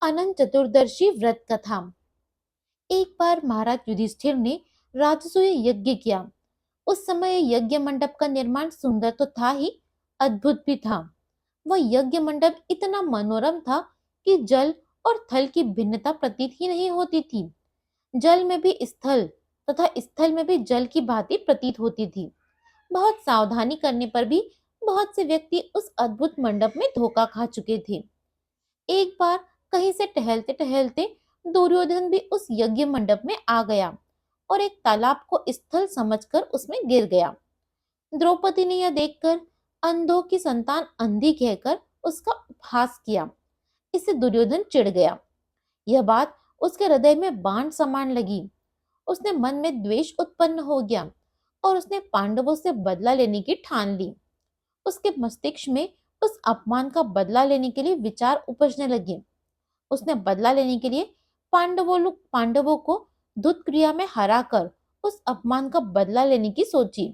अनंत चतुर्दशी व्रत कथा। एक बार महाराज युधिष्ठिर ने राजसूय यज्ञ किया। उस समय यज्ञ मंडप का निर्माण सुंदर तो था ही, अद्भुत भी था। वह यज्ञ मंडप इतना मनोरम था कि जल और थल की भिन्नता प्रतीत ही नहीं होती थी। जल में भी स्थल तथा स्थल में भी जल की भांति प्रतीत होती थी। बहुत सावधानी करने पर भी बहुत से व्यक्ति उस अद्भुत मंडप में धोखा खा चुके थे। एक बार कहीं से टहलते टहलते दुर्योधन भी उस यज्ञ मंडप में आ गया और एक तालाब को स्थल समझकर उसमें गिर गया। द्रौपदी ने यह देखकर अंधों की संतान अंधी कहकर उसका उपहास किया। इससे दुर्योधन चिढ़ गया। यह बात उसके हृदय में बाण समान लगी। उसने मन में द्वेष उत्पन्न हो गया और उसने पांडवों से बदला लेने की ठान ली। उसके मस्तिष्क में उस अपमान का बदला लेने के लिए विचार उपजने लगे। उसने बदला लेने के लिए पांडवों को युद्ध क्रिया में हराकर उस अपमान का बदला लेने की सोची।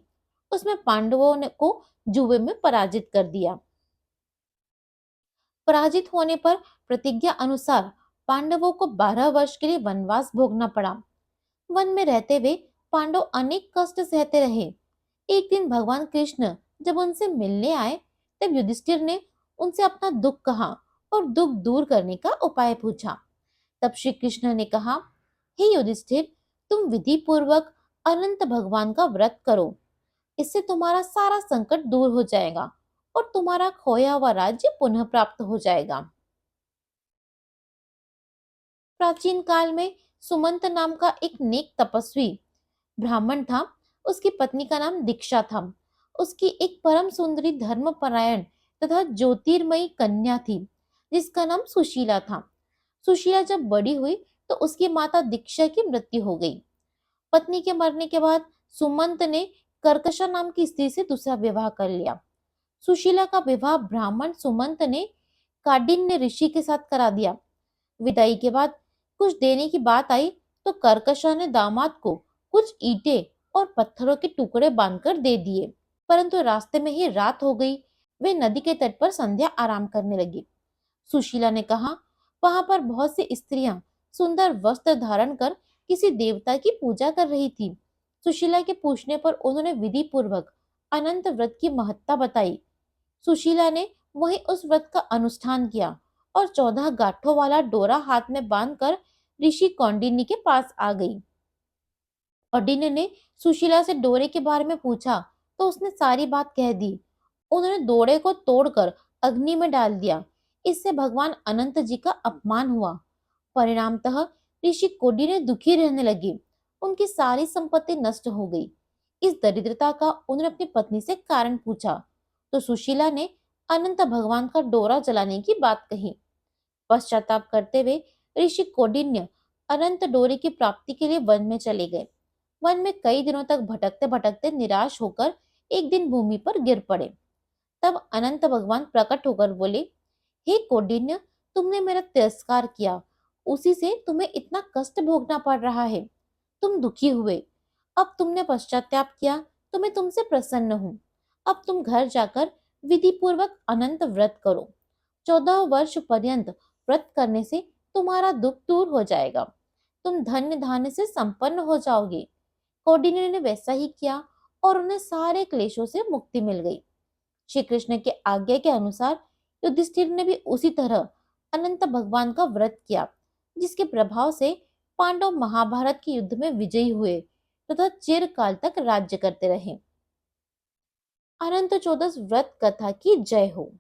उसमें पांडवों ने को जुए में पराजित कर दिया। पराजित होने पर प्रतिज्ञा अनुसार पांडवों को 12 वर्ष के लिए वनवास भोगना पड़ा। वन में रहते हुए पांडव अनेक कष्ट सहते रहे। एक दिन भगवान कृष्ण जब उनसे मिलने आए तब युधिष्ठिर ने उनसे अपना दुख कहा और दुख दूर करने का उपाय पूछा। तब श्री कृष्ण ने कहा, हे युधिष्ठिर, तुम विधि पूर्वक अनंत भगवान का व्रत करो। इससे तुम्हारा सारा संकट दूर हो जाएगा और तुम्हारा खोया हुआ राज्य पुनः प्राप्त हो जाएगा। प्राचीन काल में सुमंत नाम का एक नेक तपस्वी ब्राह्मण था। उसकी पत्नी का नाम दीक्षा था। उसकी एक परम सुंदरी धर्मपरायण तथा ज्योतिर्मयी कन्या थी जिसका नाम सुशीला था। सुशीला जब बड़ी हुई तो उसकी माता दीक्षा की मृत्यु हो गई। पत्नी के मरने के बाद सुमंत ने कर्कशा नाम की स्त्री से दूसरा विवाह कर लिया। सुशीला का विवाह ब्राह्मण सुमंत ने काडिन्य ऋषि के साथ करा दिया। विदाई के बाद कुछ देने की बात आई तो कर्कशा ने दामाद को कुछ ईंटें और पत्थरों के टुकड़े बांधकर दे दिए। परंतु रास्ते में ही रात हो गई। वे नदी के तट पर संध्या आराम करने लगी। सुशीला ने कहा, वहां पर बहुत सी स्त्रियां सुंदर वस्त्र धारण कर किसी देवता की पूजा कर रही थी। सुशीला के पूछने पर उन्होंने विधि पूर्वक अनंत व्रत की महत्ता बताई। सुशीला ने वहीं उस व्रत का अनुष्ठान किया और 14 गांठों वाला डोरा हाथ में बांधकर ऋषि कौंडिन्य के पास आ गई। कौंडिन्य ने सुशीला से डोरे के बारे में पूछा तो उसने सारी बात कह दी। उन्होंने डोरे को तोड़कर अग्नि में डाल दिया। इससे भगवान अनंत जी का अपमान हुआ। परिणामतः ऋषि कौंडिन्य दुखी रहने लगे। उनकी सारी संपत्ति नष्ट हो गई। इस दरिद्रता का उन्होंने अपनी पत्नी से कारण पूछा तो सुशीला ने अनंत भगवान का डोरा जलाने की बात कही। पश्चाताप करते हुए ऋषि कौंडिन्य अनंत डोरे की प्राप्ति के लिए वन में चले गए। वन में कई दिनों तक भटकते भटकते निराश होकर एक दिन भूमि पर गिर पड़े। तब अनंत भगवान प्रकट होकर बोले, हे कौंडिन्य, तुमने मेरा तिरस्कार किया, उसी से तुम्हें इतना कष्ट भोगना पड़ रहा है। तुम दुखी हुए। अब तुमने पश्चाताप किया तो मैं तुमसे प्रसन्न हूँ। अब तुम घर जाकर विधि पूर्वक अनंत व्रत करो। 14 वर्ष पर्यंत व्रत करने से तुम्हारा दुख दूर हो जाएगा। तुम धन्य धान्य से संपन्न हो जाओगे। कौंडिन्य ने वैसा ही किया और उन्हें सारे क्लेशों से मुक्ति मिल गई। श्री कृष्ण के आज्ञा के अनुसार युधिष्ठिर ने भी उसी तरह अनंत भगवान का व्रत किया, जिसके प्रभाव से पांडव महाभारत के युद्ध में विजयी हुए तथा चिरकाल तक राज्य करते रहे। अनंत चौदस व्रत कथा की जय हो।